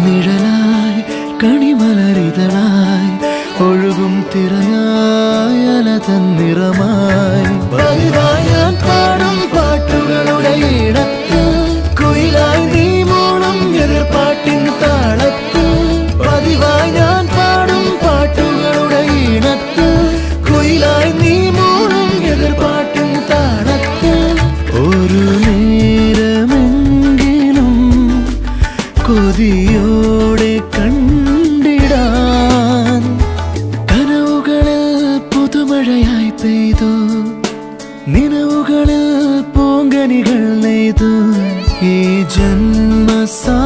നിഴലായി കണിമലരിതളായി ഒഴുകും തിരയായി അല തന്നിറമായി പതിവായി ഞാൻ പാടും പാട്ടുകളുടെ ഇടത്തിൽ കുയിലായി നീ മൂളും എതിർപ്പാട്ടിൻ താളത്തിൽ പതിവായി ഞാൻ പാടും പാട്ടുകളുടെ ഇടത്തിൽ കുയിലായി നീ മൂളും എതിർപ്പാട്ടിൻ താളത്തിൽ ഒരു നേരമെങ്കിലും കൊതിയോടെ കണ്ടിടാൻ കനവുകളിൽ പുതുമഴയായി പെയ്തു നിലവുകളിൽ പൂങ്കനികൾ നെയ്തു ഈ ജന്മസാ